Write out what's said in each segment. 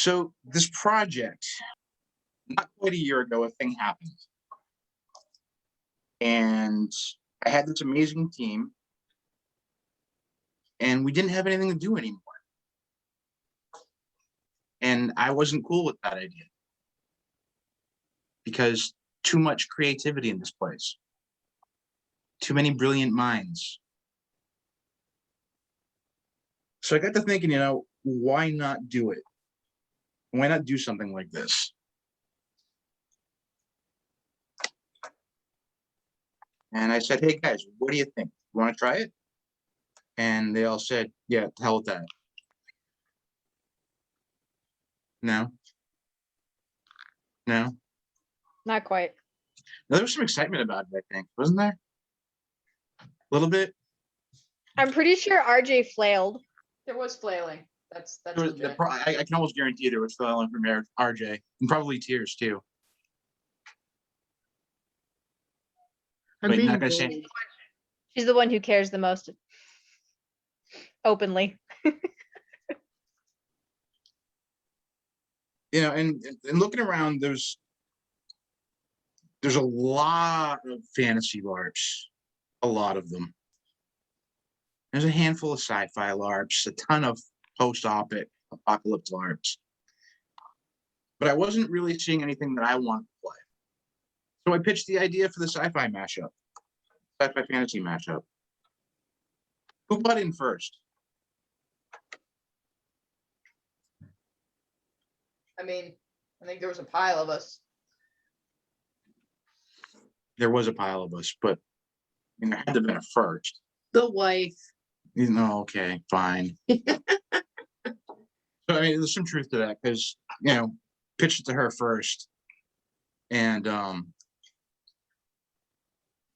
So this project, not quite a year ago, a thing happened. And I had this amazing team, and we didn't have anything to do anymore. And I wasn't cool with that idea because too much creativity in this place, too many brilliant minds. So I got to thinking, you know, why not do it? Why not do something like this? And I said, hey guys, what do you think? You want to try it? And they all said, yeah, to hell with that. No. No. Not quite. Now, there was some excitement about it, I think, wasn't there? A little bit. I'm pretty sure RJ flailed. There was flailing. That's I can almost guarantee there was flailing from RJ, and probably tears too. Wait, not gonna say. She's the one who cares the most openly. You know, and looking around, there's a lot of fantasy LARPs, a lot of them. There's a handful of sci-fi LARPs, a ton of post-apocalypse LARPs. But I wasn't really seeing anything that I wanted to play. So I pitched the idea for the sci-fi mashup, sci-fi fantasy mashup. Who bought in first? I mean, I think there was a pile of us. There was a pile of us, but you know, there had to have been a first. The wife. You know, okay, fine. So I mean, there's some truth to that because you know, pitched it to her first, and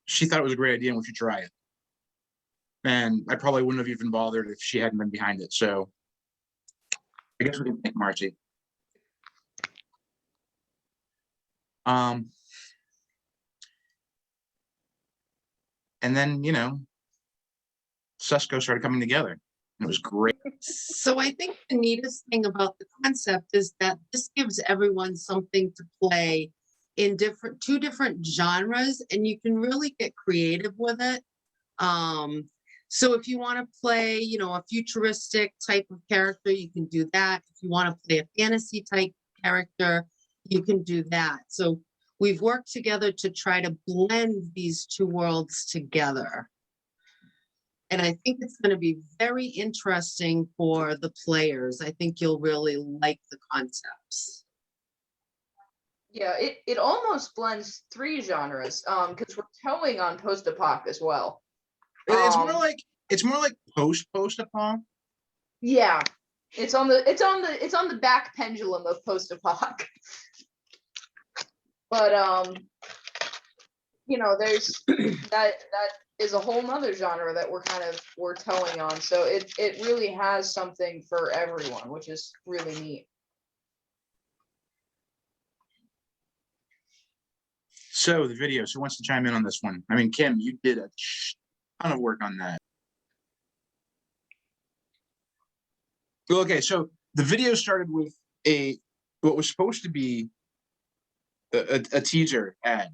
she thought it was a great idea and we should try it. And I probably wouldn't have even bothered if she hadn't been behind it. So I guess we can thank Marcy. And then, you know, SusCo started coming together, and it was great. So I think the neatest thing about the concept is that this gives everyone something to play in two different genres, and you can really get creative with it. So if you want to play, you know, a futuristic type of character, you can do that. If you want to play a fantasy type character, you can do that. So we've worked together to try to blend these two worlds together. And I think it's going to be very interesting for the players. I think you'll really like the concepts. Yeah, it almost blends 3 genres, because we're towing on post-apoc as well. It's more like post-apoc. Yeah, it's on the back pendulum of post-apoc. But you know, there's that is a whole nother genre that we're towing on. So it really has something for everyone, which is really neat. So the video, who wants to chime in on this one? I mean, Kim, you did a ton of work on that. Well, okay, so the video started with what was supposed to be a teaser ad,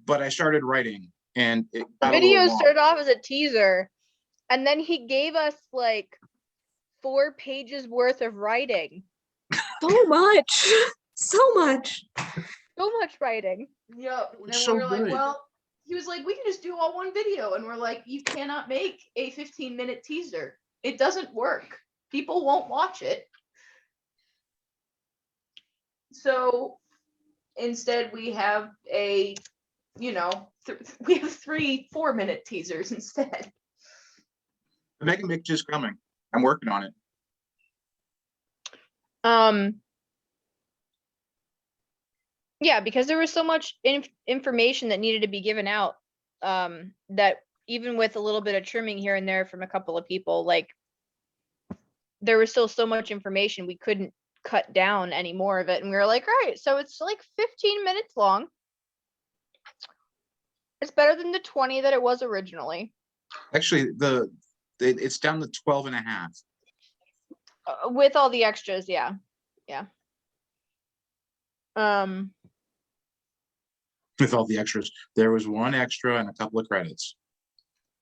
but I started writing, and it The video started off as a teaser, and then he gave us like 4 pages worth of writing. So much. So much. So much writing. Yep. And So we were like, good. well, he was like, we can just do all one video. And we're like, you cannot make a 15-minute teaser. It doesn't work. People won't watch it. So instead we have we have 3 4-minute teasers instead. The Mega Mix is coming. I'm working on it. Yeah, because there was so much information that needed to be given out, that even with a little bit of trimming here and there from a couple of people, like there was still so much information we couldn't cut down any more of it. And we were like, all right, so it's like 15 minutes long. It's better than the 20 that it was originally. Actually, it's down to 12 and a half. With all the extras, yeah. Yeah. With all the extras. There was one extra and a couple of credits.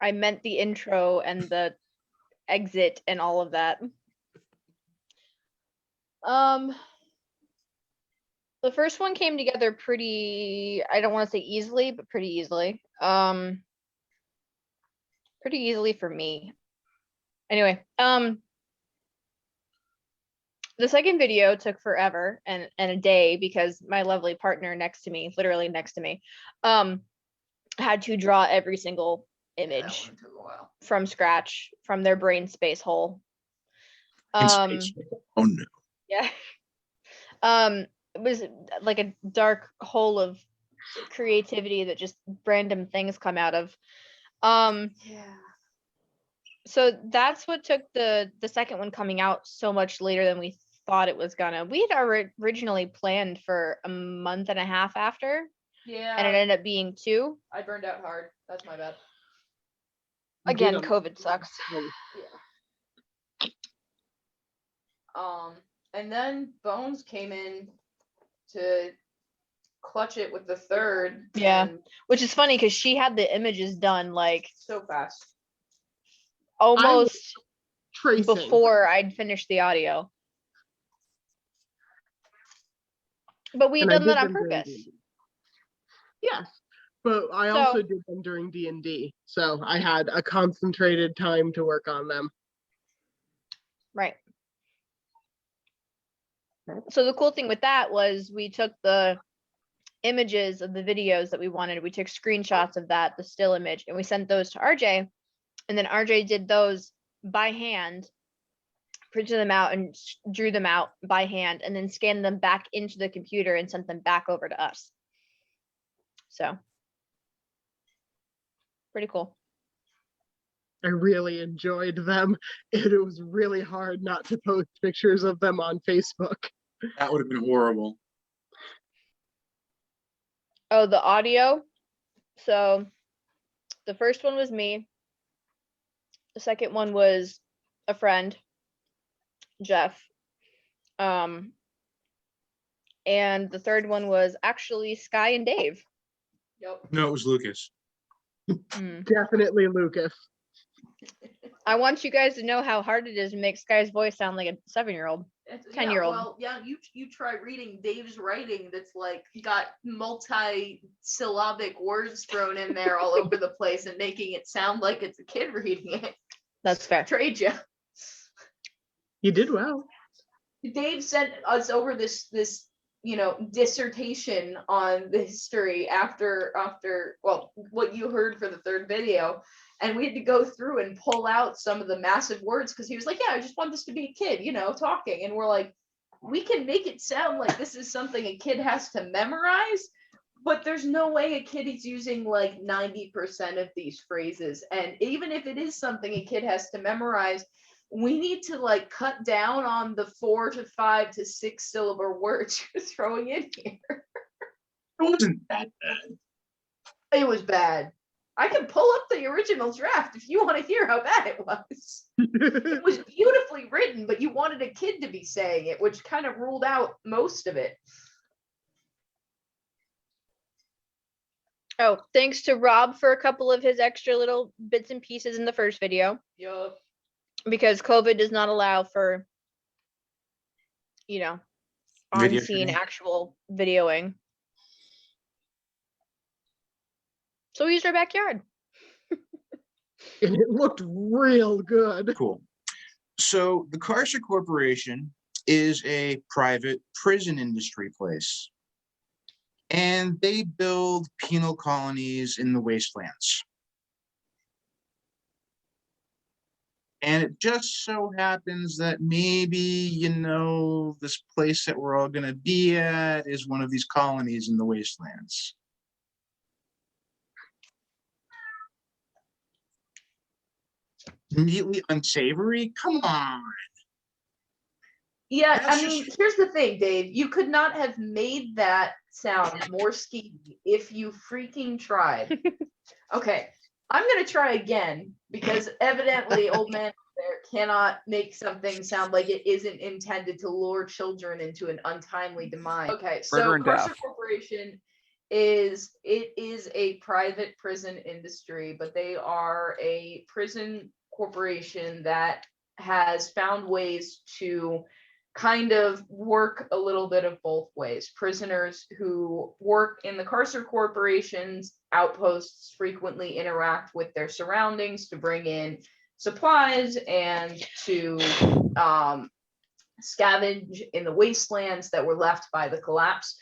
I meant the intro and the exit and all of that. The first one came together pretty, I don't want to say easily, but pretty easily. Pretty easily for me. Anyway, the second video took forever and a day because my lovely partner next to me, literally next to me, had to draw every single image That one took a while. from scratch from their brain space hole. In space. Oh no. Yeah. It was like a dark hole of creativity that just random things come out of. Yeah. So that's what took the second one coming out so much later than we thought it was gonna. We had originally planned for a month and a half after, Yeah. and it ended up being 2. I burned out hard. That's my bad. Again, Yeah. COVID sucks. Yeah. And then Bones came in to clutch it with the third. Yeah. and Which is funny because she had the images done like So fast. almost Tracing. before I'd finished the audio. But we And I done that did on them during purpose. D&D. Yes, but I So- also did them during D&D, so I had a concentrated time to work on them. Right. So the cool thing with that was we took the images of the videos that we wanted. We took screenshots of that, the still image, and we sent those to RJ. And then RJ did those by hand, printed them out and drew them out by hand, and then scanned them back into the computer and sent them back over to us. So pretty cool. I really enjoyed them. It was really hard not to post pictures of them on Facebook. That would have been horrible. Oh, the audio. So the first one was me. The second one was a friend, Jeff. And the third one was actually Sky and Dave. Yep. No, it was Lucas. Definitely Lucas. I want you guys to know how hard it is to make Sky's voice sound like a 7-year-old. 10-year-old. Well, yeah, you try reading Dave's writing that's like got multi-syllabic words thrown in there all over the place and making it sound like it's a kid reading it. That's fair. Trade you. You did well. Dave sent us over this dissertation on the history after well, what you heard for the third video, and we had to go through and pull out some of the massive words because he was like, yeah, I just want this to be a kid, talking, and we're like, we can make it sound like this is something a kid has to memorize, but there's no way a kid is using like 90% of these phrases, and even if it is something a kid has to memorize, we need to like cut down on the 4 to 5 to 6 syllable words you're throwing in here. It wasn't that bad. It was bad. I can pull up the original draft if you want to hear how bad it was. It was beautifully written, but you wanted a kid to be saying it, which kind of ruled out most of it. Oh, thanks to Rob for a couple of his extra little bits and pieces in the first video, Yup. because COVID does not allow for, Video on-scene shooting. actual videoing. So we used our backyard. And it looked real good. Cool. So the Carcer Corporation is a private prison industry place. And they build penal colonies in the wastelands. And it just so happens that maybe, this place that we're all going to be at is one of these colonies in the wastelands. Immediately unsavory? Come on. Yeah, That's I mean, just- here's the thing, Dave. You could not have made that sound more skeevy if you freaking tried. Okay, I'm gonna try again because evidently old man there cannot make something sound like it isn't intended to lure children into an untimely demise. Okay, so Murder and Carcer death. Corporation is a private prison industry, but they are a prison corporation that has found ways to kind of work a little bit of both ways. Prisoners who work in the Carcer Corporation's outposts frequently interact with their surroundings to bring in supplies and to scavenge in the wastelands that were left by the collapse.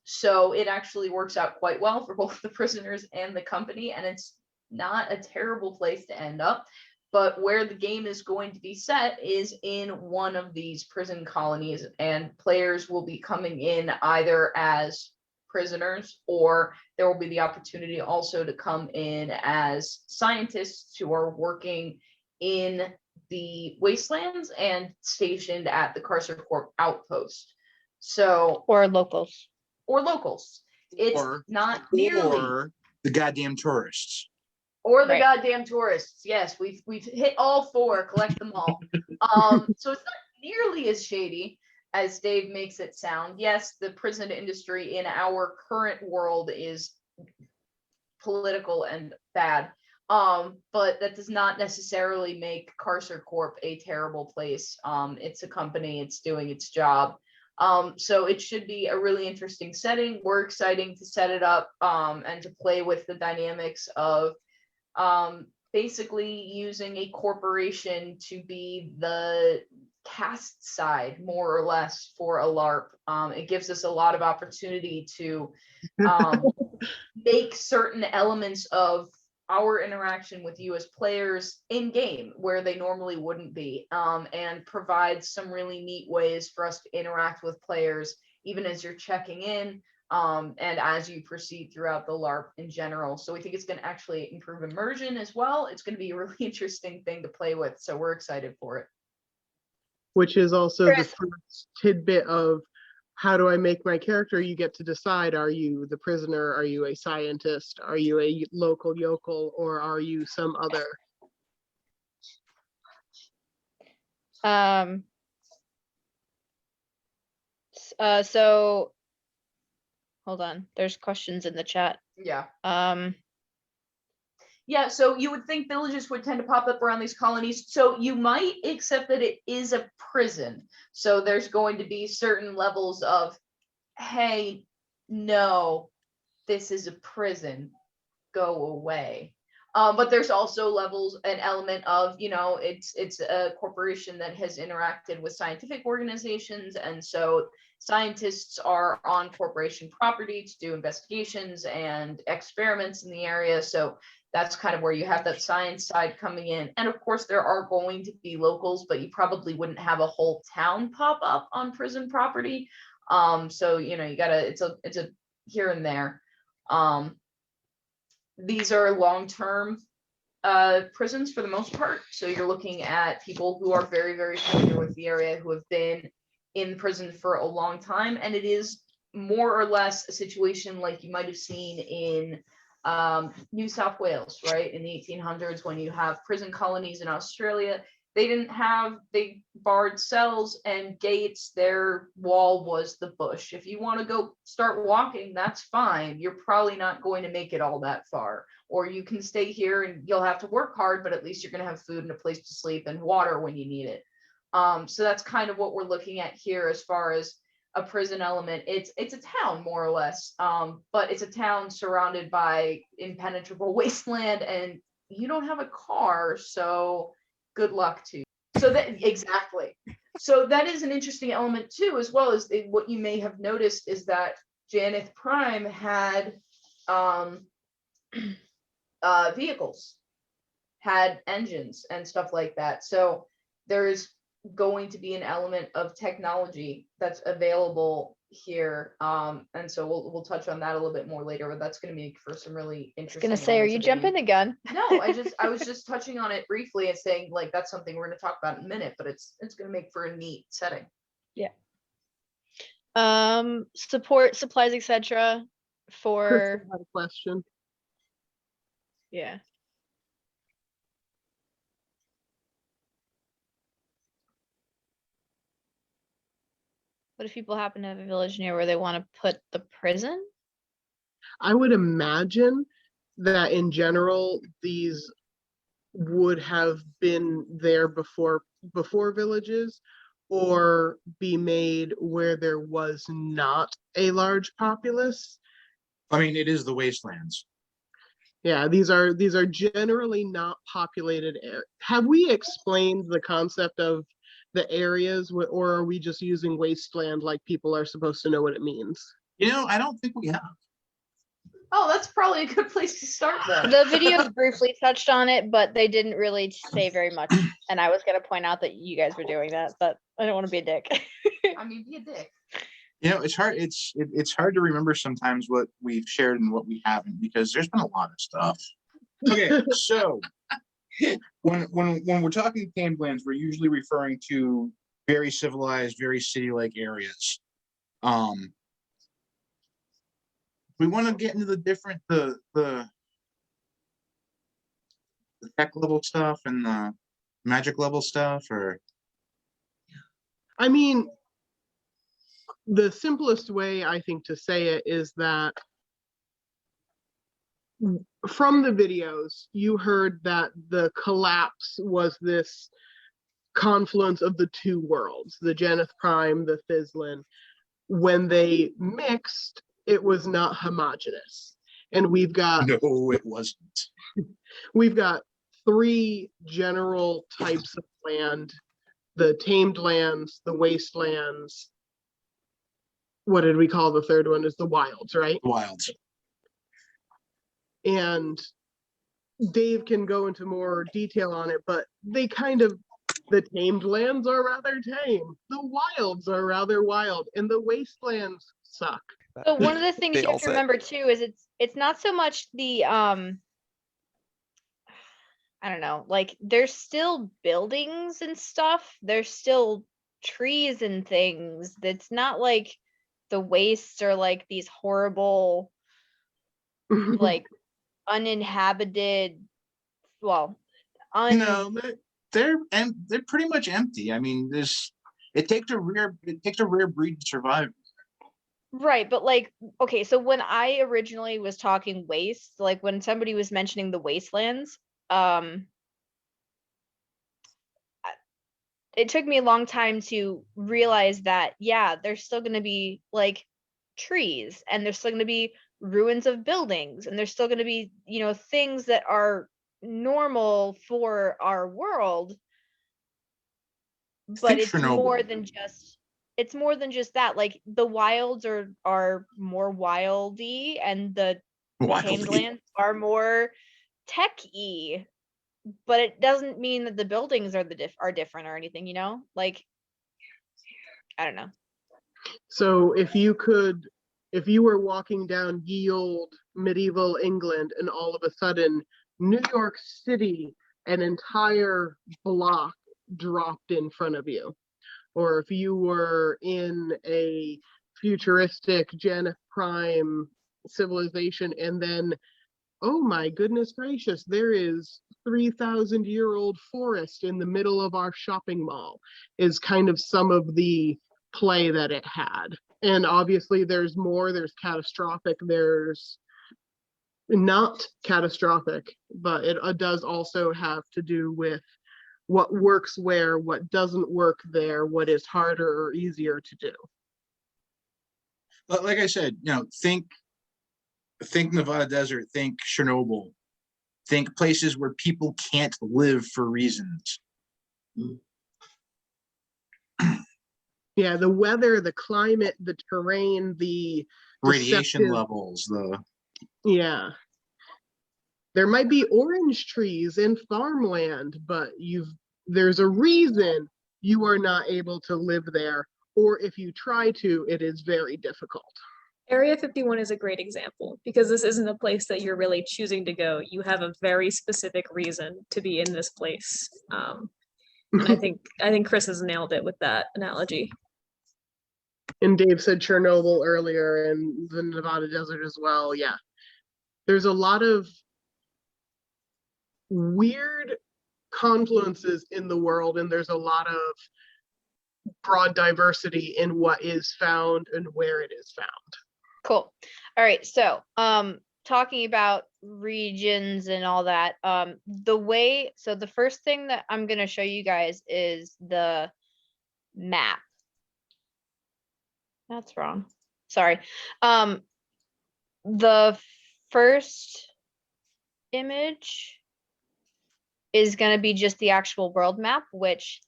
So it actually works out quite well for both the prisoners and the company, and it's not a terrible place to end up. But where the game is going to be set is in one of these prison colonies, and players will be coming in either as prisoners, or there will be the opportunity also to come in as scientists who are working in the wastelands and stationed at the Carcer Corp outpost. So, Or locals. or locals. It's Or- not nearly. Or the goddamn tourists. Or the Right. goddamn tourists. Yes, we've hit all four, collect them all. So it's not nearly as shady as Dave makes it sound. Yes, the prison industry in our current world is political and bad. But that does not necessarily make Carcer Corp a terrible place. It's a company, it's doing its job. So it should be a really interesting setting. We're excited to set it up and to play with the dynamics of basically using a corporation to be the cast side, more or less, for a LARP. It gives us a lot of opportunity to make certain elements of our interaction with you as players in game where they normally wouldn't be, and provide some really neat ways for us to interact with players even as you're checking in, and as you proceed throughout the LARP in general. So we think it's going to actually improve immersion as well. It's going to be a really interesting thing to play with, so we're excited for it. Which is also Chris. the first tidbit of how do I make my character? You get to decide, are you the prisoner? Are you a scientist? Are you a local yokel? Or are you some other? So hold on, there's questions in the chat. Yeah. Um, Yeah, so you would think villages would tend to pop up around these colonies. So you might accept that it is a prison. So there's going to be certain levels of, hey, no, this is a prison, go away. But there's also levels, an element of, it's a corporation that has interacted with scientific organizations. And so scientists are on corporation property to do investigations and experiments in the area. So that's kind of where you have that science side coming in. And of course, there are going to be locals, but you probably wouldn't have a whole town pop up on prison property. So, you gotta, it's a here and there. These are long-term prisons for the most part. So you're looking at people who are very, very familiar with the area, who have been in prison for a long time. And it is more or less a situation like you might have seen in New South Wales, right? In the 1800s, when you have prison colonies in Australia, they barred cells and gates. Their wall was the bush. If you want to go start walking, that's fine. You're probably not going to make it all that far. Or you can stay here and you'll have to work hard, but at least you're going to have food and a place to sleep and water when you need it. So that's kind of what we're looking at here as far as a prison element. It's a town, more or less, but it's a town surrounded by impenetrable wasteland, and you don't have a car, so good luck to you. So that exactly. So that is an interesting element too, as well as what you may have noticed is that Janeth Prime had vehicles, had engines and stuff like that. So there's going to be an element of technology that's available here, and so we'll touch on that a little bit more later, but that's going to make for some really I was interesting. gonna say, are elements you of the game. jumping the gun? No, I was just touching on it briefly and saying like that's something we're going to talk about in a minute, but it's going to make for a neat setting. Support, supplies, etc. for Crystal had a question. yeah. What if people happen to have a village near where they want to put the prison? I would imagine that in general, these would have been there before villages, or be made where there was not a large populace. I mean, it is the wastelands. Yeah, these are generally not populated. Have we explained the concept of the areas, or are we just using wasteland like people are supposed to know what it means? You know, I don't think we have. Oh, that's probably a good place to start then. The videos briefly touched on it, but they didn't really say very much. And I was gonna point out that you guys were doing that, but I don't want to be a dick. I mean, be a dick. You know, it's hard. It's hard to remember sometimes what we've shared and what we haven't, because there's been a lot of stuff. Okay, so when we're talking tamed lands, we're usually referring to very civilized, very city-like areas. We want to get into the different the tech level stuff and the magic level stuff, or I mean, the simplest way I think to say it is that from the videos, you heard that the collapse was this confluence of the two worlds, the Geneth Prime, the Thislan. When they mixed, it was not homogeneous. And we've got no, it wasn't. We've got three general types of land: the tamed lands, the wastelands. What did we call the third one? Is the wilds, right? Wilds. And Dave can go into more detail on it, but they kind of, the tamed lands are rather tame, the wilds are rather wild, and the wastelands suck. So one of the things They you have all to say- remember too is it's not so much the I don't know, like there's still buildings and stuff. There's still trees and things. That's not like the wastes are like these horrible, like uninhabited, well, No, they're pretty much empty. I mean, it takes a rare breed to survive. right, but like, okay, so when I originally was talking waste, like when somebody was mentioning the wastelands, it took me a long time to realize that, yeah, there's still going to be like trees, and there's still going to be ruins of buildings, and there's still going to be, you know, things that are normal for our world, but Think it's Chernobyl. more than just that. Like the wilds are more wildy, and the tamed Wildly. lands are more tech-y, but it doesn't mean that the buildings are different or anything, you know? Like, I don't know. So if you were walking down ye old medieval England and all of a sudden New York City, an entire block dropped in front of you, or if you were in a futuristic Geneth Prime civilization and then, oh my goodness gracious, there is 3,000-year-old forest in the middle of our shopping mall, is kind of some of the play that it had. And obviously there's more, there's catastrophic, there's not catastrophic, but it does also have to do with what works where, what doesn't work there, what is harder or easier to do. But like I said, you know, think Nevada desert, think Chernobyl, think places where people can't live for reasons. Yeah, the weather, the climate, the terrain, the Radiation deceptive- levels, Yeah. There might be orange trees in farmland, but there's a reason you are not able to live there, or if you try to, it is very difficult. Area 51 is a great example because this isn't a place that you're really choosing to go. You have a very specific reason to be in this place. And I think Chris has nailed it with that analogy. And Dave said Chernobyl earlier and the Nevada desert as well. Yeah. There's a lot of weird confluences in the world, and there's a lot of broad diversity in what is found and where it is found. Cool. All right. So, talking about regions and all that, so the first thing that I'm going to show you guys is the map. That's wrong. Sorry. The first image is going to be just the actual world map, which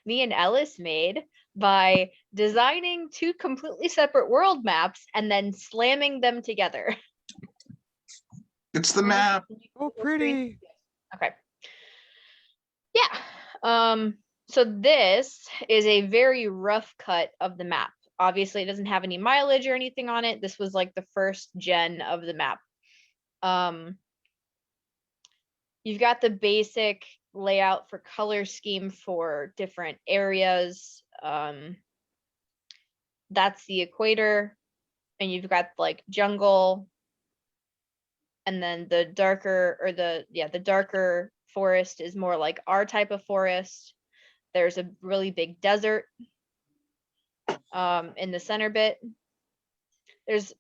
me and Ellis made by designing two completely separate world maps and then slamming them together. It's the map. Oh, pretty. Okay. Yeah. So this is a very rough cut of the map. Obviously, it doesn't have any mileage or anything on it. This was like the first gen of the map. You've got the basic layout for color scheme for different areas. That's the equator, and you've got like jungle, and then the darker the darker forest is more like our type of forest. There's a really big desert in the center bit. There's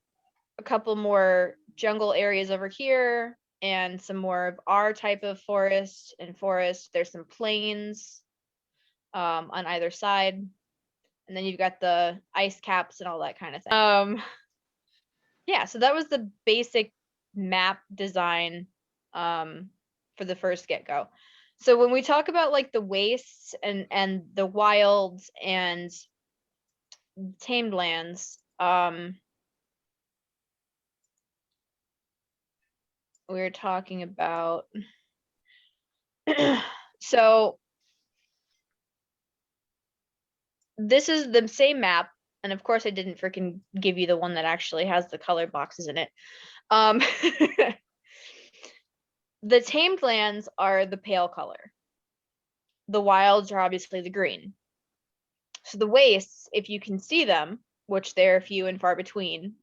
a couple more jungle areas over here and some more of our type of forest. There's some plains on either side. And then you've got the ice caps and all that kind of thing. Yeah, so that was the basic map design for the first get-go. So when we talk about like the wastes and the wilds and tamed lands, we're talking about so this is the same map, and of course I didn't freaking give you the one that actually has the color boxes in it. The tamed lands are the pale color. The wilds are obviously the green. So the wastes, if you can see them, which they're few and far between,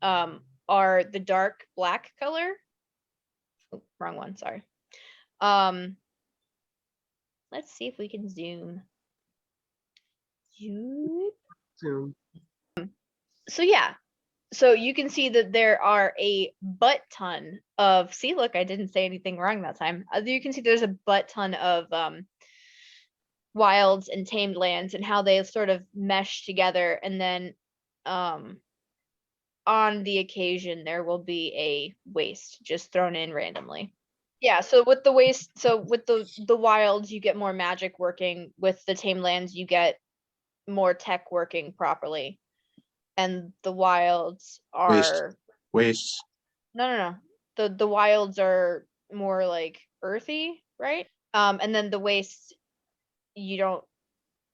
are the dark black color. Oh, wrong one, sorry. Let's see if we can zoom. Zoom. So yeah, so you can see that there are a butt ton of, see, look, I didn't say anything wrong that time. You can see there's a butt ton of wilds and tamed lands and how they sort of mesh together. And then on the occasion, there will be a waste just thrown in randomly. Yeah, so with the waste, so with the wilds, you get more magic working. With the tamed lands, you get more tech working properly. And the wilds are Wastes. no. The wilds are more like earthy, right? And then the wastes, you don't,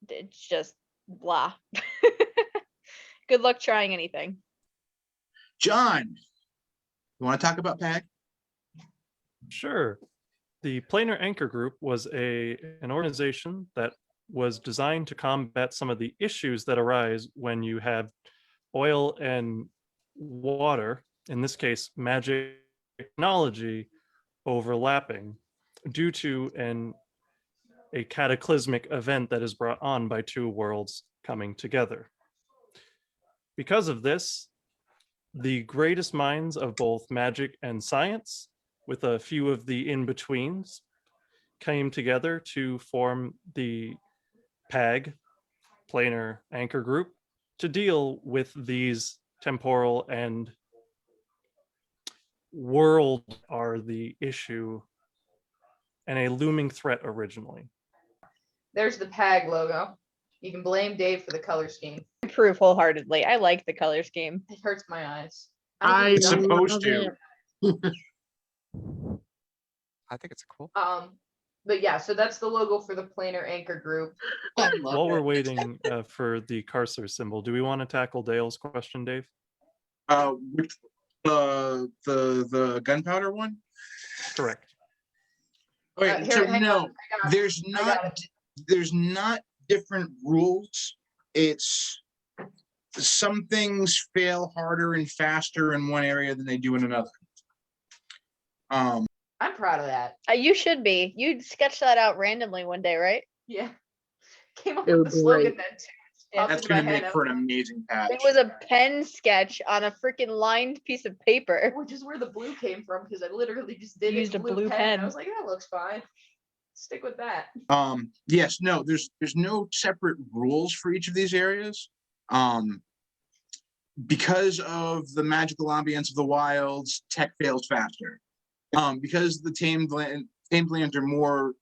it's just blah. Good luck trying anything. John, you want to talk about PAG? Sure. The Planar Anchor Group was an organization that was designed to combat some of the issues that arise when you have oil and water, in this case, magic technology, overlapping due to a cataclysmic event that is brought on by two worlds coming together. Because of this, the greatest minds of both magic and science, with a few of the in-betweens, came together to form the PAG, Planar Anchor Group, to deal with these temporal and world are the issue and a looming threat originally. There's the PAG logo. You can blame Dave for the color scheme. I approve wholeheartedly. I like the color scheme. It hurts my eyes. I think it's done. Supposed love to. it. I think it's cool. But yeah, so that's the logo for the Planar Anchor Group. I love While we're it. waiting for the Carcer symbol, do we want to tackle Dale's question, Dave? Which the gunpowder one? Correct. Okay, Here, so hang no, on, I got it. there's I got not there's not different rules. It's some things fail harder and faster in one area than they do in another. I'm proud of that. You should be. You sketched that out randomly one day, right? Yeah. Came up It with would the be slogan great. then too. Yeah. Popped That's into my gonna make head. for an amazing patch. It was a pen sketch on a freaking lined piece of paper. Which is where the blue came from, because I literally just did Used it a in blue blue pen. And I pen. was like, that looks fine. Stick with that. Yes, no, there's no separate rules for each of these areas. Because of the magical ambience of the wilds, tech fails faster. Because the tamed lands are more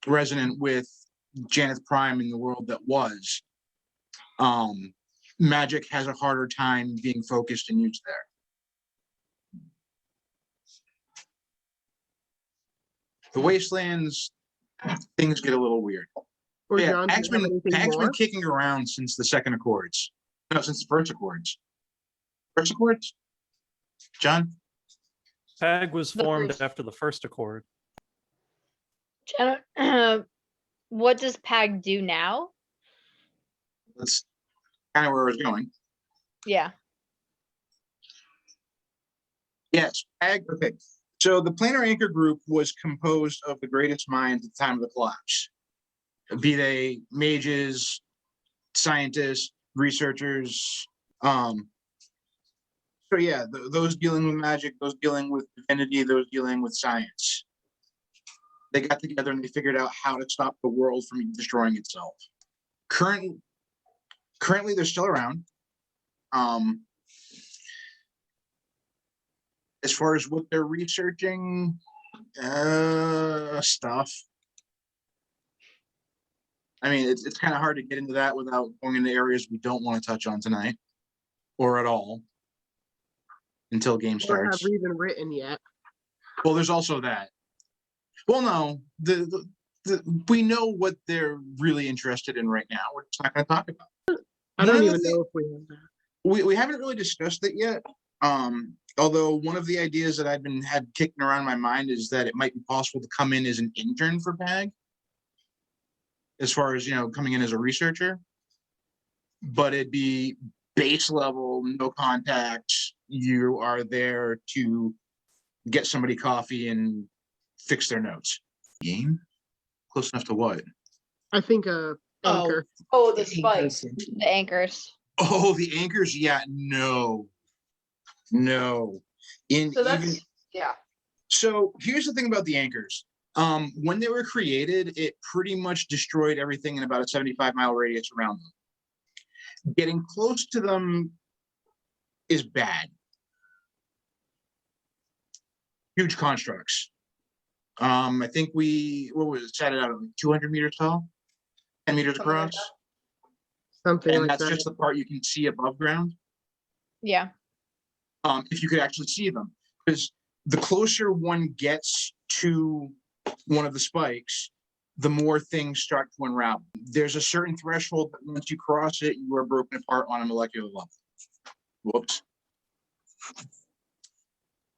resonant with Janeth Prime in the world that was. Magic has a harder time being focused and used there. The wastelands, things get a little weird. Or Yeah, John, do you have anything Pag's more? been kicking around since the second Accords. No, since the first Accords. First Accords? John? PAG was The formed first- after the first Accord. What does PAG do now? That's kind of where I was going. Yeah. Yes, okay. So the Planar Anchor Group was composed of the greatest minds at the time of the collapse. Be they mages, scientists, researchers. So yeah, those dealing with magic, those dealing with divinity, those dealing with science. They got together and they figured out how to stop the world from destroying itself. Currently they're still around. As far as what they're researching, stuff. I mean, it's kind of hard to get into that without going into areas we don't want to touch on tonight, or at all, until game Or have starts. even written yet. Well, there's also that. Well, no, we know what they're really interested in right now. We're just not going to talk about it. I don't One of even the know if we have that. we haven't really discussed it yet. Although one of the ideas that I've had kicking around my mind is that it might be possible to come in as an intern for PAG, as far as coming in as a researcher, but it'd be base level, no contacts. You are there to get somebody coffee and fix their notes. Game? Close enough to what? I think anchor. Oh, the spikes. The anchors. Oh, the anchors? Yeah, no. So that's yeah. So here's the thing about the anchors. When they were created, it pretty much destroyed everything in about a 75-mile radius around them. Getting close to them is bad. Huge constructs. I think set it out at like 200 meters tall, 10 meters Something like across. Something And like that's that. just the part you can see above ground. Yeah. If you could actually see them, because the closer one gets to one of the spikes, the more things start to unravel. There's a certain threshold that once you cross it, you are broken apart on a molecular level. Whoops.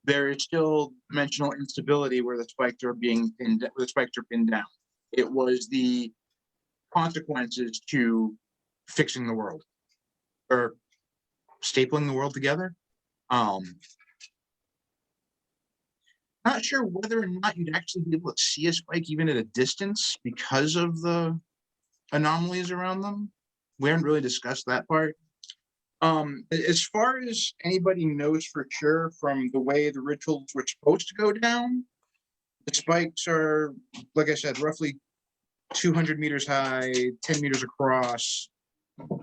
There is still dimensional instability where the spikes are pinned down. It was the consequences to fixing the world or stapling the world together. Not sure whether or not you'd actually be able to see a spike even at a distance because of the anomalies around them. We haven't really discussed that part. As far as anybody knows for sure from the way the rituals were supposed to go down, the spikes are, like I said, roughly 200 meters high, 10 meters across,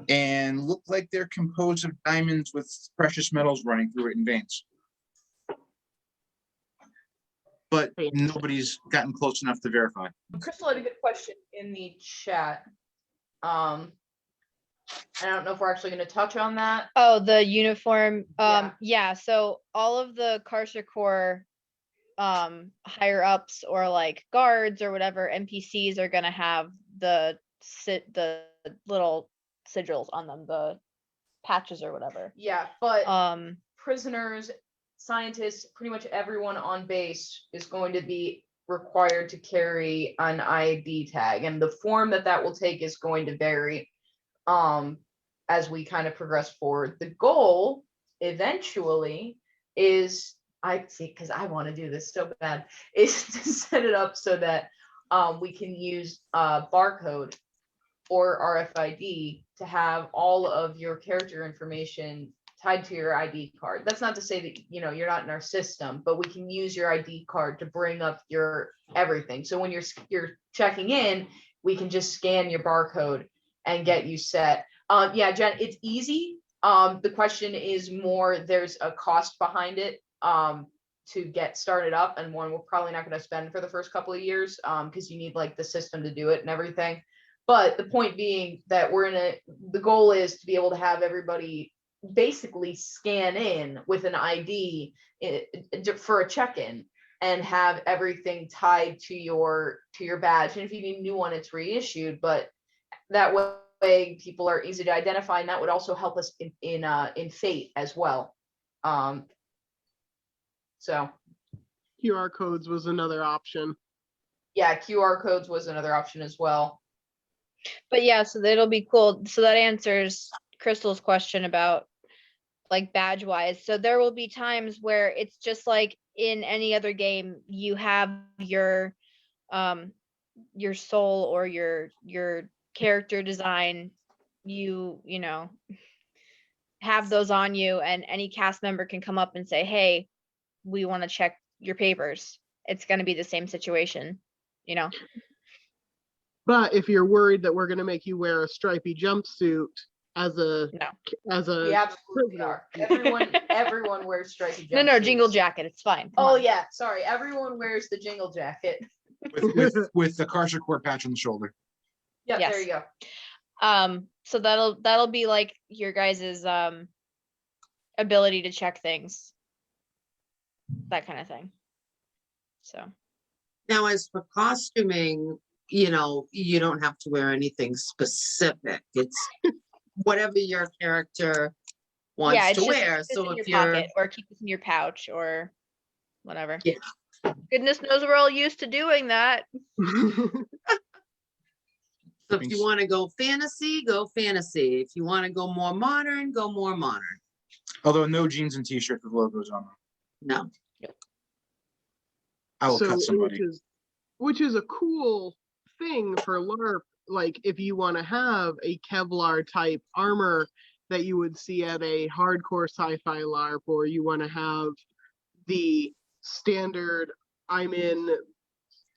and look like they're composed of diamonds with precious metals running through it in veins. But nobody's gotten close enough to verify. Crystal had a good question in the chat. I don't know if we're actually going to touch on that. Oh, the uniform. Yeah. Yeah. So all of the Carcer Corps higher ups or like guards or whatever NPCs are gonna have the little sigils on them, the patches or whatever. Yeah, but Um, prisoners, scientists, pretty much everyone on base is going to be required to carry an ID tag, and the form that will take is going to vary as we kind of progress forward. The goal eventually is, I see, because I want to do this so bad, is to set it up so that we can use barcode or RFID to have all of your character information tied to your ID card. That's not to say that, you know, you're not in our system, but we can use your ID card to bring up your everything. So when you're checking in, we can just scan your barcode and get you set. Yeah, Jen, it's easy. The question is more, there's a cost behind it to get started up, and one we're probably not going to spend for the first couple of years because you need like the system to do it and everything. But the point being that the goal is to be able to have everybody basically scan in with an ID for a check-in and have everything tied to your badge. And if you need a new one, it's reissued, but that way people are easy to identify, and that would also help us in Fate as well. So QR codes was another option. yeah, QR codes was another option as well. But yeah, so that'll be cool. So that answers Crystal's question about like badge wise. So there will be times where it's just like in any other game, you have your soul or your character design, you know, have those on you, and any cast member can come up and say, hey, we want to check your papers. It's going to be the same situation, you know. But if you're worried that we're going to make you wear a stripy jumpsuit as a No. We absolutely are. Everyone wears stripy jumpsuits. No, jingle jacket. It's fine. Come Oh on. yeah, sorry. Everyone wears the jingle jacket. with the Carcer Corp patch on the shoulder. Yeah, Yes. there you go. So that'll be like your guys's ability to check things, that kind of thing. So Now, as for costuming, you know, you don't have to wear anything specific. It's whatever your character wants yeah, it's to just wear. keep this So in if your you're, pocket or keep this in your pouch or whatever. Yeah. Goodness knows we're all used to doing that. so if you want to go fantasy, go fantasy. If you want to go more modern, go more modern. Although no jeans and t-shirts with logos on them. No. I will cut which somebody. is a cool thing for LARP. Like if you want to have a Kevlar type armor that you would see at a hardcore sci-fi LARP, or you want to have the standard, I'm in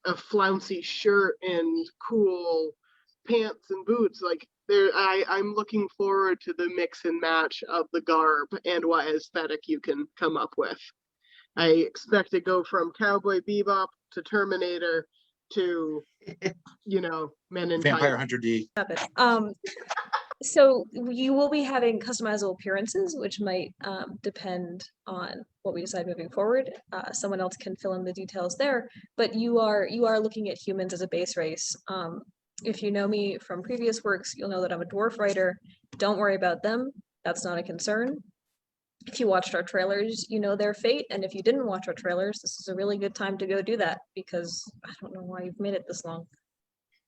a flouncy shirt and cool pants and boots, like I'm looking forward to the mix and match of the garb and what aesthetic you can come up with. I expect to go from Cowboy Bebop to Terminator to, you know, Men in Vampire Tights. Hunter D. So you will be having customizable appearances, which might depend on what we decide moving forward. Someone else can fill in the details there, but you are looking at humans as a base race. If you know me from previous works, you'll know that I'm a dwarf writer. Don't worry about them. That's not a concern. If you watched our trailers, you know their fate. And if you didn't watch our trailers, this is a really good time to go do that, because I don't know why you've made it this long.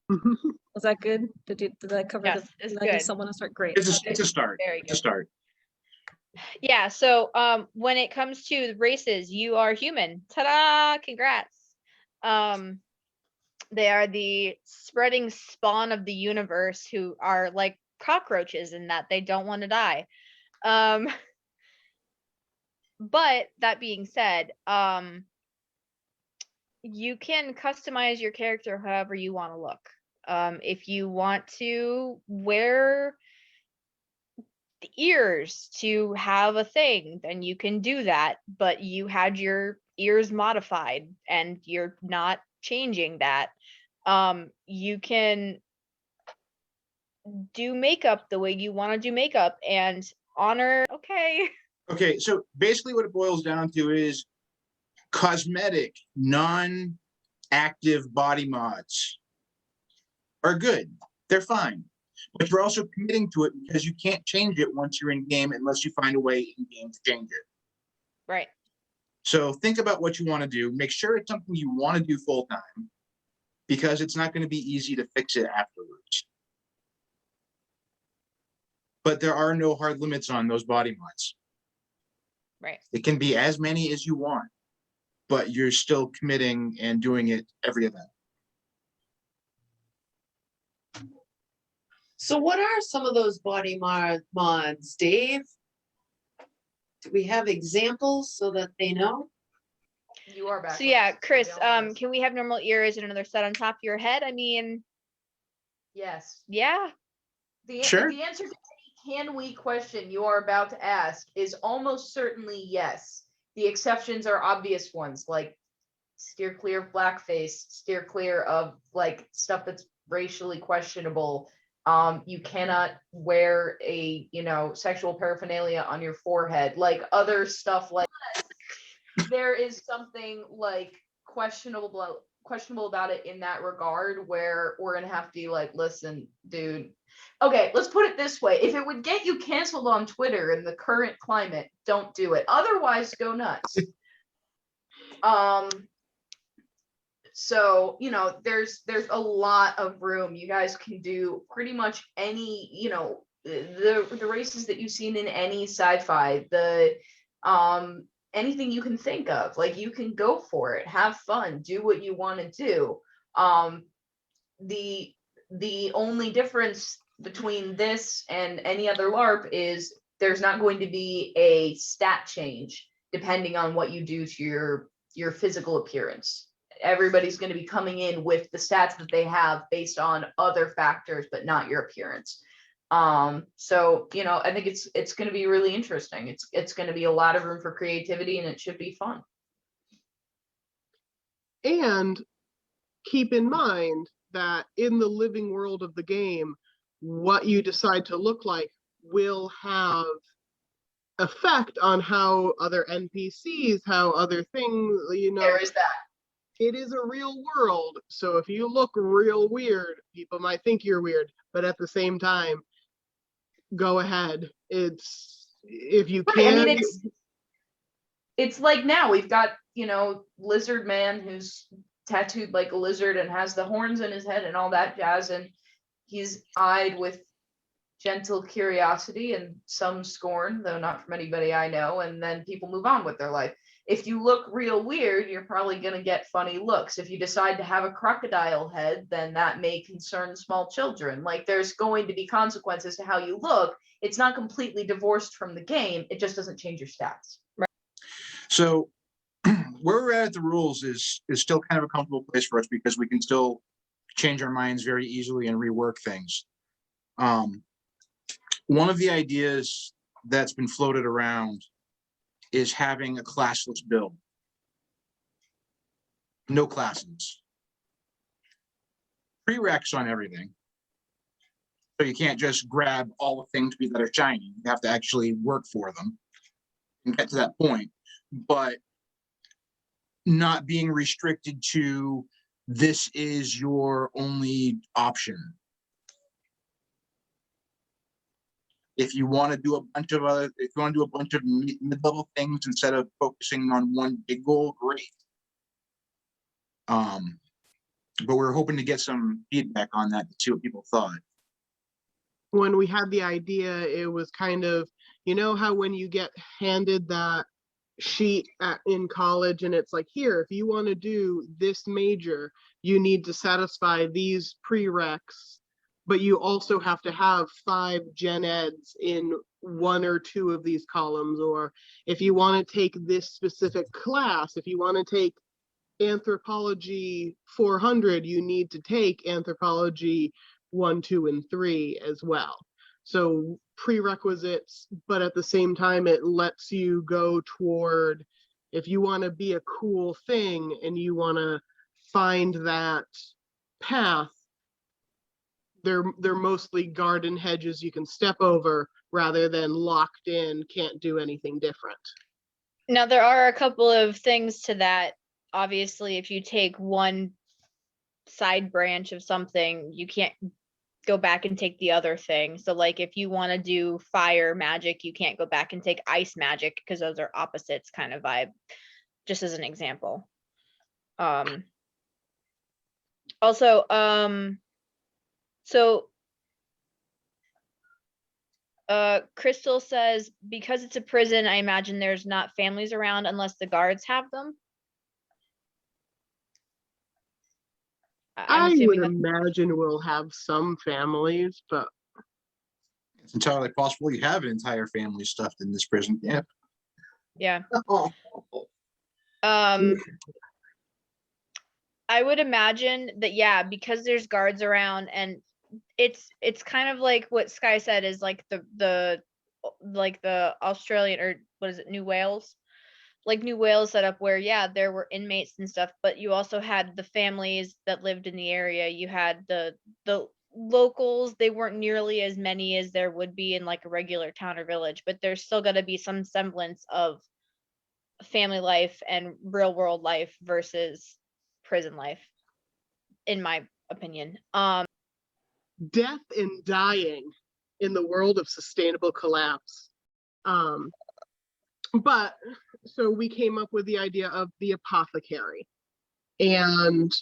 Was that good? Did that cover Yes, it's did I give good. someone to start? Great. It's a start. Very It's a good. start. Yeah, so when it comes to the races, you are human. Ta-da! Congrats. They are the spreading spawn of the universe who are like cockroaches in that they don't want to die. But that being said, you can customize your character however you want to look. If you want to wear the ears to have a thing, then you can do that, but you had your ears modified and you're not changing that. You can do makeup the way you want to do makeup and honor. Okay, so basically what it boils down to is cosmetic, non-active body mods are good. They're fine. But you're also committing to it because you can't change it once you're in game unless you find a way in game to change it. Right. So think about what you want to do. Make sure it's something you want to do full time, because it's not going to be easy to fix it afterwards. But there are no hard limits on those body mods. Right. It can be as many as you want, but you're still committing and doing it every event. So what are some of those body mods, Dave? Do we have examples so that they know? You are back. So yeah, Chris, can we have normal ears and another set on top of your head? I mean, Yes. yeah. Sure. The answer to any can we question you are about to ask is almost certainly yes. The exceptions are obvious ones, like steer clear of blackface, steer clear of like stuff that's racially questionable. You cannot wear a, sexual paraphernalia on your forehead, like other stuff like there is something like questionable about it in that regard, where we're gonna have to be like, listen, dude. Okay, let's put it this way. If it would get you canceled on Twitter in the current climate, don't do it. Otherwise, go nuts. So, there's a lot of room. You guys can do pretty much any, the races that you've seen in any sci-fi, anything you can think of. Like, you can go for it, have fun, do what you want to do. The only difference between this and any other LARP is there's not going to be a stat change depending on what you do to your physical appearance. Everybody's going to be coming in with the stats that they have based on other factors, but not your appearance. So, I think it's going to be really interesting. It's going to be a lot of room for creativity, and it should be fun. And keep in mind that in the living world of the game, what you decide to look like will have effect on how other NPCs, how other things, There is that. It is a real world. So if you look real weird, people might think you're weird, but at the same time, go ahead. If you can. I mean, it's like now we've got, Lizard Man who's tattooed like a lizard and has the horns in his head and all that jazz, and he's eyed with gentle curiosity and some scorn, though not from anybody I know, and then people move on with their life. If you look real weird, you're probably going to get funny looks. If you decide to have a crocodile head, then that may concern small children. Like, there's going to be consequences to how you look. It's not completely divorced from the game. It just doesn't change your stats. Right. So where we're at the rules is still kind of a comfortable place for us, because we can still change our minds very easily and rework things. One of the ideas that's been floated around is having a classless build. No classes. Prereqs on everything. So you can't just grab all the things that are shiny. You have to actually work for them and get to that point. But not being restricted to this is your only option. If you want to do a bunch of mid-level things instead of focusing on one big goal, great. But we're hoping to get some feedback on that to see what people thought. When we had the idea, it was kind of, how when you get handed that sheet in college and it's like, here, if you want to do this major, you need to satisfy these prereqs, but you also have to have 5 gen eds in 1 or 2 of these columns. Or if you want to take this specific class, if you want to take anthropology 400, you need to take anthropology 1, 2, and 3 as well. So prerequisites, but at the same time, it lets you go toward, if you want to be a cool thing and you want to find that path, they're mostly garden hedges you can step over rather than locked in, can't do anything different. Now, there are a couple of things to that. Obviously, if you take one side branch of something, you can't go back and take the other thing. So like if you want to do fire magic, you can't go back and take ice magic because those are opposites kind of vibe, just as an example. Also, Crystal says, because it's a prison, I imagine there's not families around unless the guards have them. I would imagine we'll have some families, but It's entirely possible you have an entire family stuffed in this prison camp. Yeah. Oh, I would imagine that, yeah, because there's guards around, and it's kind of like what Sky said is like the Australian, or what is it, New Wales? Like New Wales setup where, yeah, there were inmates and stuff, but you also had the families that lived in the area. You had the locals. They weren't nearly as many as there would be in like a regular town or village, but there's still got to be some semblance of family life and real world life versus prison life, in my opinion. Death and dying in the world of sustainable collapse. But so we came up with the idea of the apothecary, and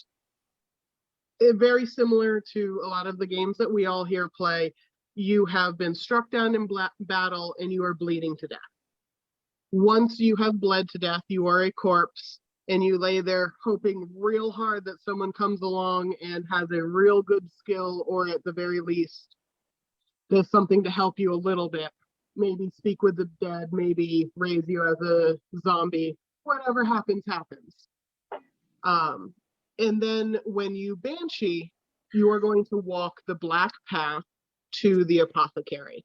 very similar to a lot of the games that we all here play, you have been struck down in battle and you are bleeding to death. Once you have bled to death, you are a corpse, and you lay there hoping real hard that someone comes along and has a real good skill, or at the very least does something to help you a little bit. Maybe speak with the dead, maybe raise you as a zombie. Whatever happens, happens. And then when you banshee, you are going to walk the black path to the apothecary.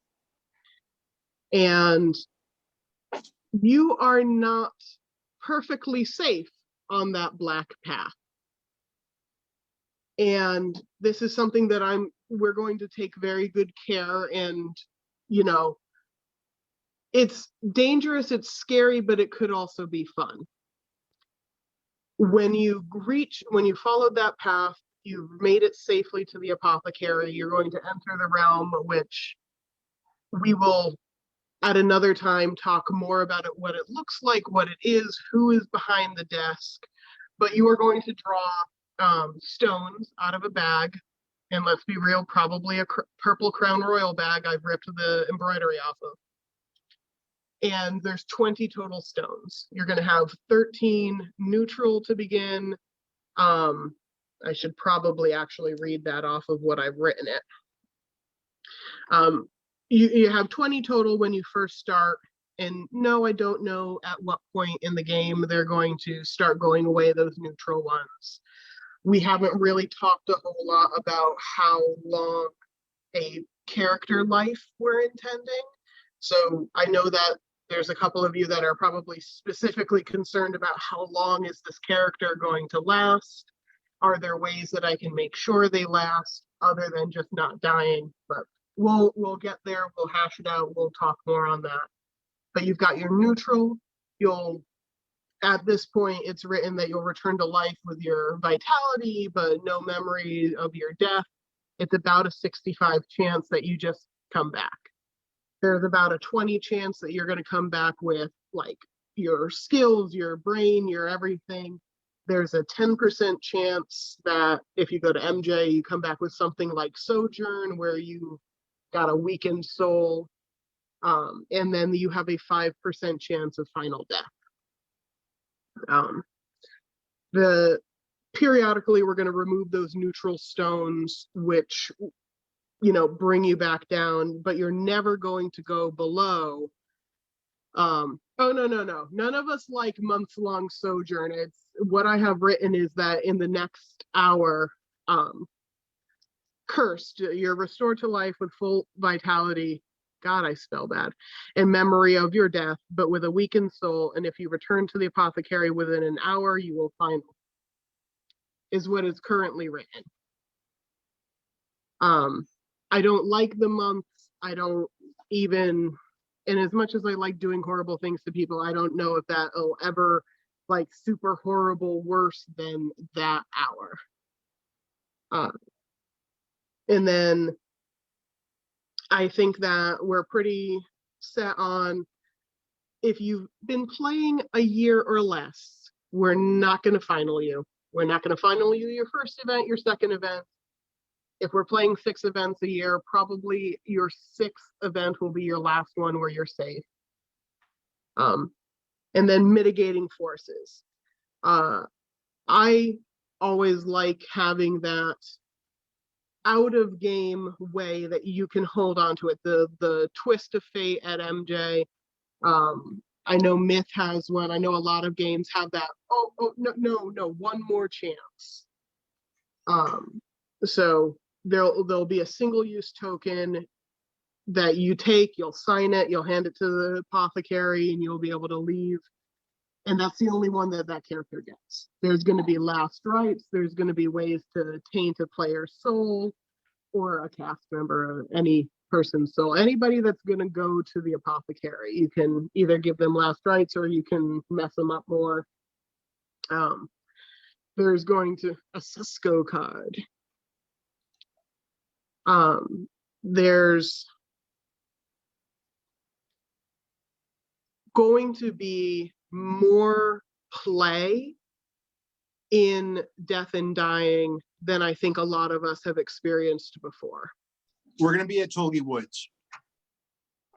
And you are not perfectly safe on that black path. And this is something that we're going to take very good care, and it's dangerous, it's scary, but it could also be fun. When you follow that path, you've made it safely to the apothecary, you're going to enter the realm, which we will at another time talk more about it, what it looks like, what it is, who is behind the desk. But you are going to draw stones out of a bag, and let's be real, probably a purple Crown Royal bag I've ripped the embroidery off of. And there's 20 total stones. You're going to have 13 neutral to begin. I should probably actually read that off of what I've written it. You have 20 total when you first start, and no, I don't know at what point in the game they're going to start going away, those neutral ones. We haven't really talked a whole lot about how long a character life we're intending. So I know that there's a couple of you that are probably specifically concerned about how long is this character going to last? Are there ways that I can make sure they last other than just not dying? But we'll get there, we'll hash it out, we'll talk more on that. But you've got your neutral, at this point, it's written that you'll return to life with your vitality, but no memory of your death. It's about a 65 chance that you just come back. There's about a 20 chance that you're going to come back with like your skills, your brain, your everything. There's a 10% chance that if you go to MJ, you come back with something like Sojourn, where you got a weakened soul. And then you have a 5% chance of final death. Periodically, we're going to remove those neutral stones, which bring you back down, but you're never going to go below. Oh, no. None of us like months-long sojourn. It's what I have written is that in the next hour, cursed, you're restored to life with full vitality. God, I spell bad. In memory of your death, but with a weakened soul. And if you return to the apothecary within an hour, you will find, is what is currently written. I don't like the months. I don't even, and as much as I like doing horrible things to people, I don't know if that'll ever like super horrible worse than that hour. And then I think that we're pretty set on, if you've been playing a year or less, we're not going to final you. We're not going to final you your first event, your second event. If we're playing 6 events a year, probably your 6th event will be your last one where you're safe. And then mitigating forces. I always like having that out of game way that you can hold on to it. The twist of fate at MJ. I know Myth has one. I know a lot of games have that. Oh no, one more chance. So there'll be a single use token that you take, you'll sign it, you'll hand it to the apothecary, and you'll be able to leave. And that's the only one that character gets. There's going to be last rites. There's going to be ways to taint a player's soul or a cast member or any person's soul. Anybody that's going to go to the apothecary, you can either give them last rites or you can mess them up more. There's going to a SusCo card. There's going to be more play in Death and Dying than I think a lot of us have experienced before. We're gonna be at Tolgi Woods.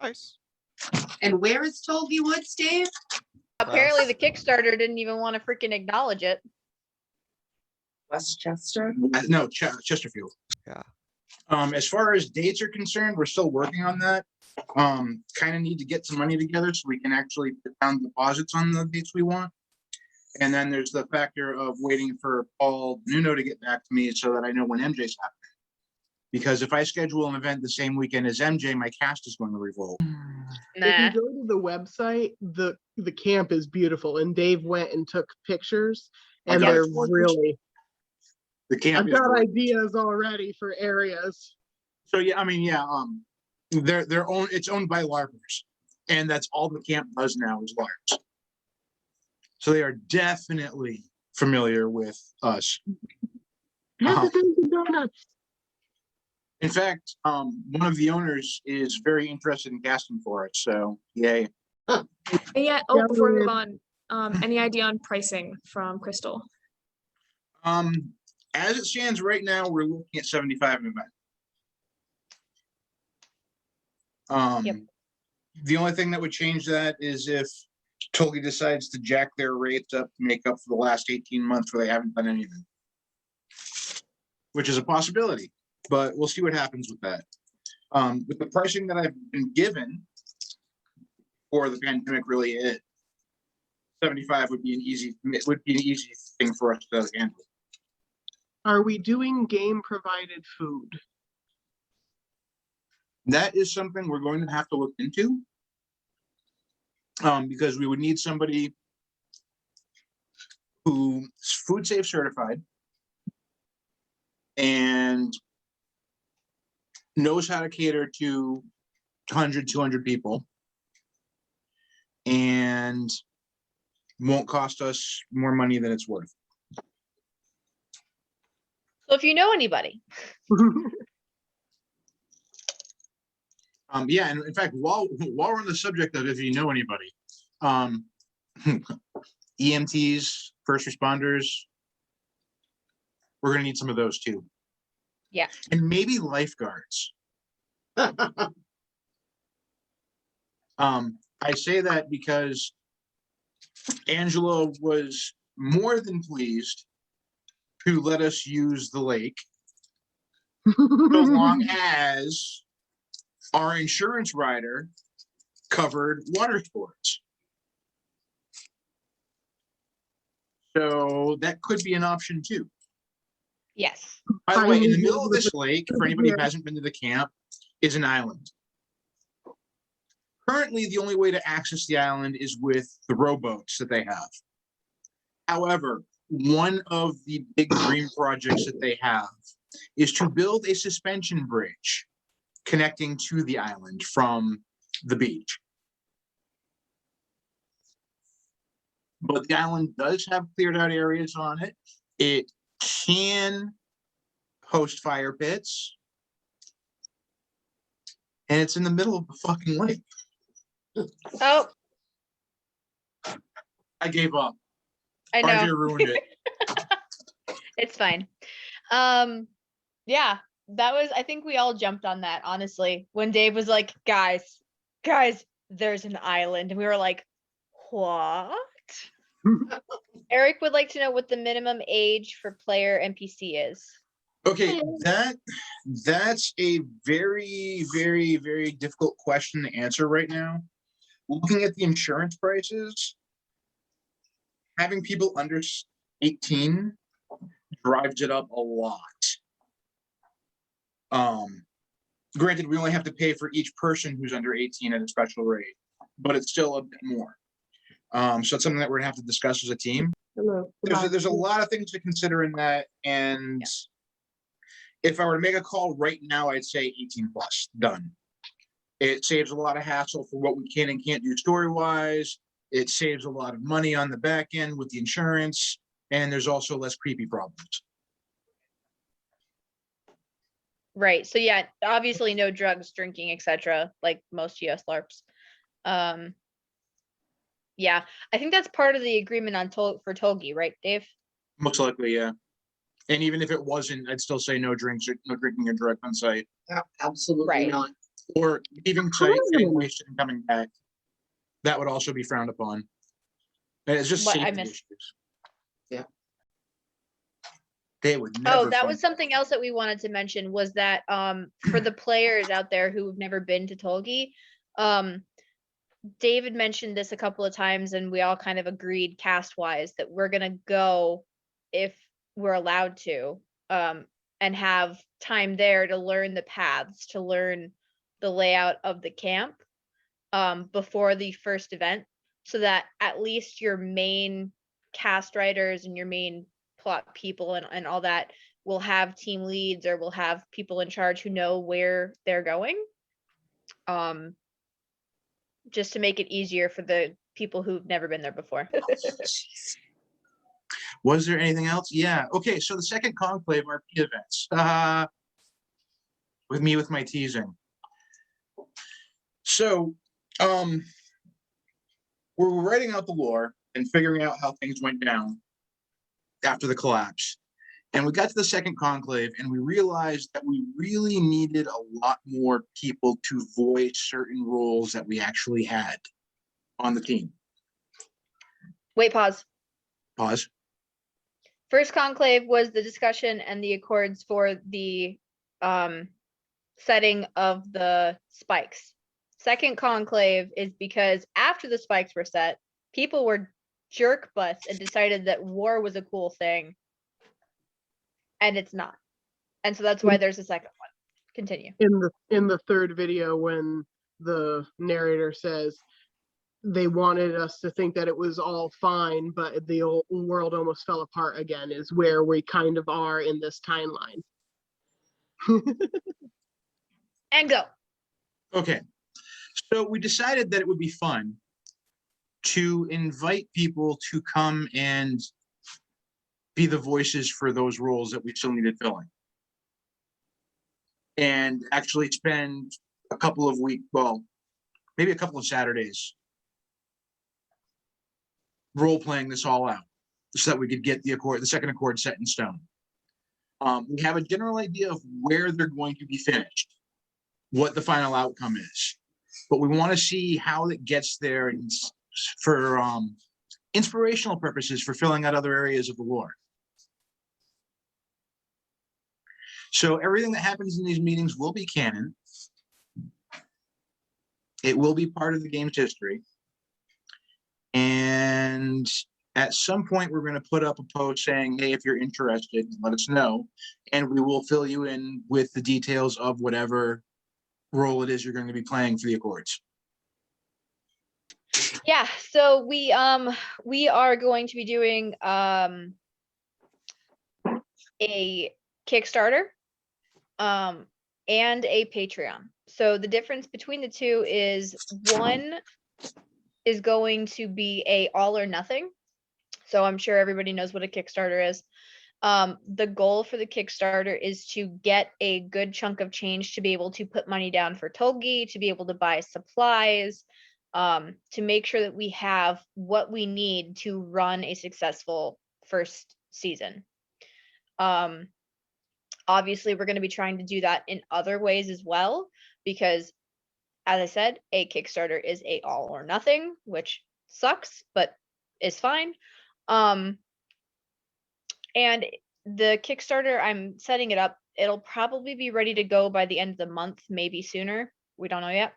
Nice. And where is Tolgi Woods, Dave? Apparently the Kickstarter didn't even want to freaking acknowledge it. Westchester? No, Chesterfield. Yeah. As far as dates are concerned, we're still working on that. Kind of need to get some money together so we can actually put down deposits on the dates we want. And then there's the factor of waiting for Paul Nuno to get back to me so that I know when MJ's happening. Because if I schedule an event the same weekend as MJ, my cast is going to revolt. If Nah. you go to the website, the camp is beautiful, and Dave went and took pictures, and got they're it. really. The camp I've is got great. ideas already for areas. So yeah, I mean, yeah, it's owned by LARPers, and that's all the camp does now is LARPs. So they are definitely familiar with us. Have the Dunkin' Donuts. In fact, one of the owners is very interested in casting for it. So yay. And yeah, Yeah, before we move we- on, any idea on pricing from Crystal? As it stands right now, we're looking at 75 an event. Yep. The only thing that would change that is if Tolkien decides to jack their rates up to make up for the last 18 months where they haven't done anything, which is a possibility, but we'll see what happens with that. With the pricing that I've been given for the pandemic, really it 75 would be an easy thing for us to handle. Are we doing game provided food? That is something we're going to have to look into. Because we would need somebody who's food safe certified and knows how to cater to 100, 200 people and won't cost us more money than it's worth. So if you know anybody, Yeah, and in fact, while we're on the subject of if you know anybody, EMTs, first responders, we're gonna need some of those too. Yeah. And maybe lifeguards. I say that because Angela was more than pleased to let us use the lake so long as our insurance rider covered water sports. So that could be an option too. yes. By the way, in the middle of this lake, for anybody who hasn't been to the camp, is an island. Currently, the only way to access the island is with the rowboats that they have. However, one of the big dream projects that they have is to build a suspension bridge connecting to the island from the beach. But the island does have cleared out areas on it. It can host fire pits. And it's in the middle of the fucking lake. Oh, I gave up. I know. RJ ruined it. It's fine. Yeah, that was, I think we all jumped on that, honestly, when Dave was like, guys, there's an island. And we were like, what? Eric would like to know what the minimum age for player NPC is. Okay, that's a very, very, very difficult question to answer right now. Looking at the insurance prices, having people under 18 drives it up a lot. Granted, we only have to pay for each person who's under 18 at a special rate, but it's still a bit more. So it's something that we're gonna have to discuss as a team. Hello. There's a lot of things to consider in that, and if I were to make a call right now, I'd say 18 plus, done. It saves a lot of hassle for what we can and can't do story-wise. It saves a lot of money on the back end with the insurance, and there's also less creepy problems. Right. So yeah, obviously no drugs, drinking, etc., like most US LARPs. Yeah, I think that's part of the agreement on for Tolgi, right, Dave? Most likely, yeah. And even if it wasn't, I'd still say no drinks or no drinking or drugs on site, Absolutely Right. not. or leaving site, getting wasted and coming back. That would also be frowned upon. And it's just What I safety missed. issues. Yeah. They would never. Oh, that fund was something else that we wanted to mention was that for the players out there who've never been to Tolgi, David mentioned this a couple of times and we all kind of agreed cast wise that we're gonna go if we're allowed to and have time there to learn the paths, to learn the layout of the camp before the first event, so that at least your main cast writers and your main plot people and all that will have team leads or will have people in charge who know where they're going. Just to make it easier for the people who've never been there before. Was there anything else? Yeah. Okay. So the second conclave RP events. With my teasing. So, we're writing out the lore and figuring out how things went down after the collapse. And we got to the second conclave and we realized that we really needed a lot more people to voice certain roles that we actually had on the team. Wait, pause. Pause. First conclave was the discussion and the accords for the setting of the spikes. Second conclave is because after the spikes were set, people were jerk butts and decided that war was a cool thing. And it's not. And so that's why there's a second one. Continue. In the third video, when the narrator says they wanted us to think that it was all fine, but the old world almost fell apart again, is where we kind of are in this timeline. And go. Okay. So we decided that it would be fun to invite people to come and be the voices for those roles that we still needed filling. And actually spend a couple of weeks, well, maybe a couple of Saturdays role-playing this all out so that we could get the second accord set in stone. We have a general idea of where they're going to be finished, what the final outcome is, but we want to see how it gets there for inspirational purposes for filling out other areas of the lore. So everything that happens in these meetings will be canon. It will be part of the game's history. And at some point, we're going to put up a post saying, hey, if you're interested, let us know. And we will fill you in with the details of whatever role it is you're going to be playing for the Accords. Yeah, so we are going to be doing a Kickstarter and a Patreon. So the difference between the two is one is going to be a all or nothing. So I'm sure everybody knows what a Kickstarter is. The goal for the Kickstarter is to get a good chunk of change to be able to put money down for Tolgi, to be able to buy supplies, to make sure that we have what we need to run a successful first season. Obviously, we're going to be trying to do that in other ways as well, because as I said, a Kickstarter is a all or nothing, which sucks, but is fine. And the Kickstarter, I'm setting it up. It'll probably be ready to go by the end of the month, maybe sooner. We don't know yet.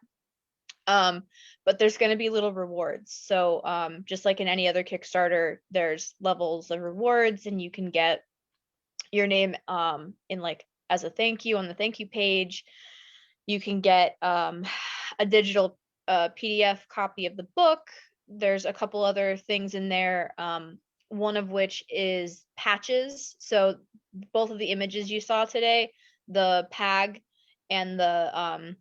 But there's going to be little rewards. So just like in any other Kickstarter, there's levels of rewards, and you can get your name in like as a thank you on the thank you page. You can get a digital PDF copy of the book. There's a couple other things in there. One of which is patches. So both of the images you saw today, the PAG and the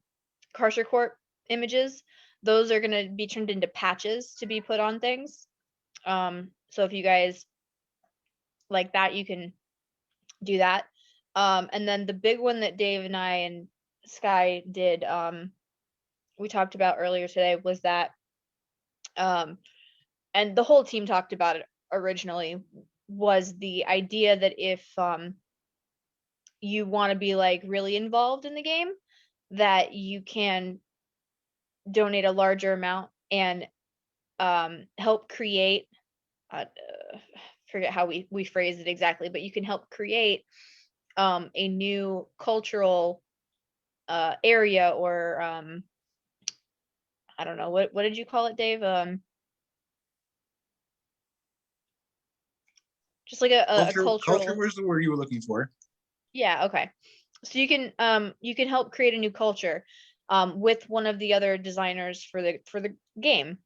Carcer Corp images, those are going to be turned into patches to be put on things. So if you guys like that, you can do that. And then the big one that Dave and I and Sky did, we talked about earlier today, was that, and the whole team talked about it originally, was the idea that if you want to be like really involved in the game, that you can donate a larger amount and help create, forget how we phrased it exactly, but you can help create a new cultural area, or I don't know, what did you call it, Dave? Just like a cultural. Was the word you were looking for. Yeah, okay. So you can help create a new culture with one of the other designers for the game.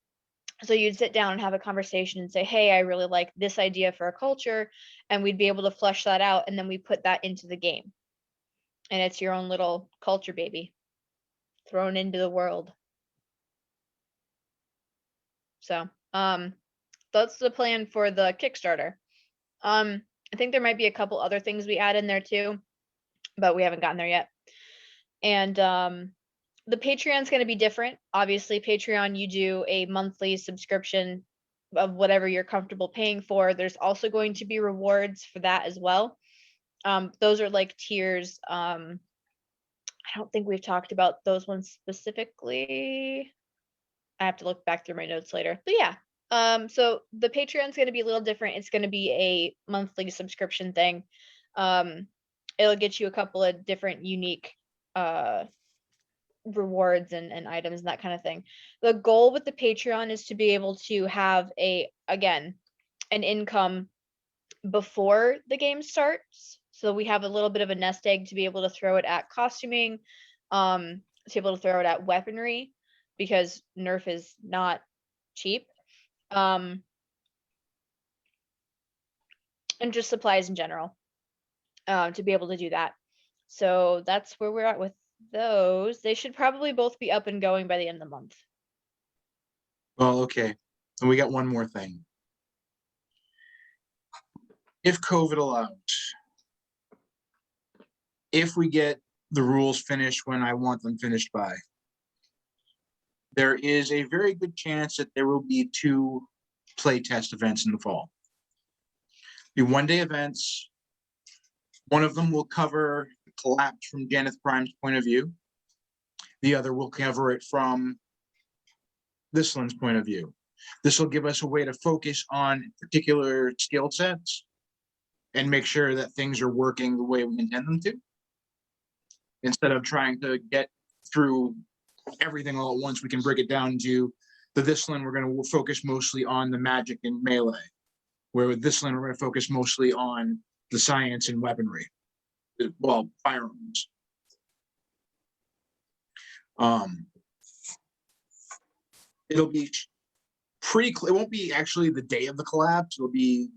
So you'd sit down and have a conversation and say, hey, I really like this idea for a culture, and we'd be able to flesh that out, and then we put that into the game. And it's your own little culture baby thrown into the world. So that's the plan for the Kickstarter. I think there might be a couple other things we add in there too, but we haven't gotten there yet. And the Patreon's going to be different. Obviously, Patreon, you do a monthly subscription of whatever you're comfortable paying for. There's also going to be rewards for that as well. Those are like tiers. I don't think we've talked about those ones specifically. I have to look back through my notes later. But yeah, so the Patreon's going to be a little different. It's going to be a monthly subscription thing. It'll get you a couple of different unique rewards and items and that kind of thing. The goal with the Patreon is to be able to have an income before the game starts. So we have a little bit of a nest egg to be able to throw it at costuming, to be able to throw it at weaponry, because Nerf is not cheap. And just supplies in general, to be able to do that. So that's where we're at with those. They should probably both be up and going by the end of the month. Well, okay. And we got one more thing. If COVID allows, if we get the rules finished when I want them finished by, there is a very good chance that there will be 2 playtest events in the fall. The one-day events, one of them will cover the collapse from Janeth Prime's point of view. The other will cover it from this one's point of view. This will give us a way to focus on particular skill sets and make sure that things are working the way we intend them to, instead of trying to get through everything all at once. We can break it down to this one. We're going to focus mostly on the magic and melee, where with this one we're going to focus mostly on the science and weaponry, well, firearms. It'll be pretty clear. It won't be actually the day of the collapse. It'll be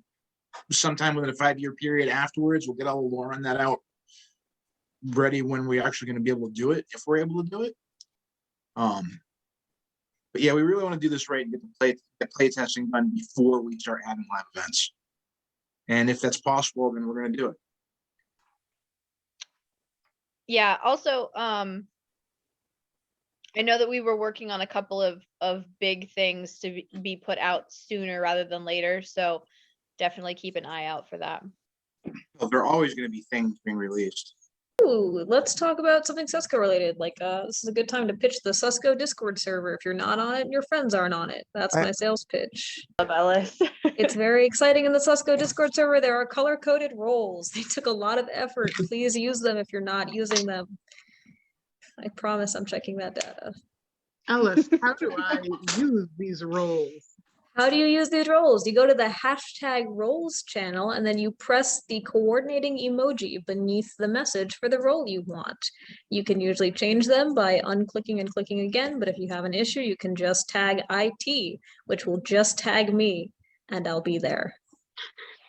sometime within a 5-year period afterwards. We'll get all the lore on that out ready when we're actually going to be able to do it, if we're able to do it. But yeah, we really want to do this right and get play testing done before we start having live events. And if that's possible, then we're going to do it. Yeah, also, I know that we were working on a couple of big things to be put out sooner rather than later, so definitely keep an eye out for that. Well, there are always going to be things being released. Ooh, let's talk about something SusCo related. Like, this is a good time to pitch the SusCo Discord server. If you're not on it and your friends aren't on it, that's my sales pitch. Love Ellis. It's very exciting in the SusCo Discord server. There are color-coded roles. They took a lot of effort. Please use them if you're not using them. I promise I'm checking that data. Alice, how do I use these roles? How do you use these roles? You go to the hashtag roles channel and then you press the coordinating emoji beneath the message for the role you want. You can usually change them by unclicking and clicking again, but if you have an issue, you can just tag IT, which will just tag me, and I'll be there.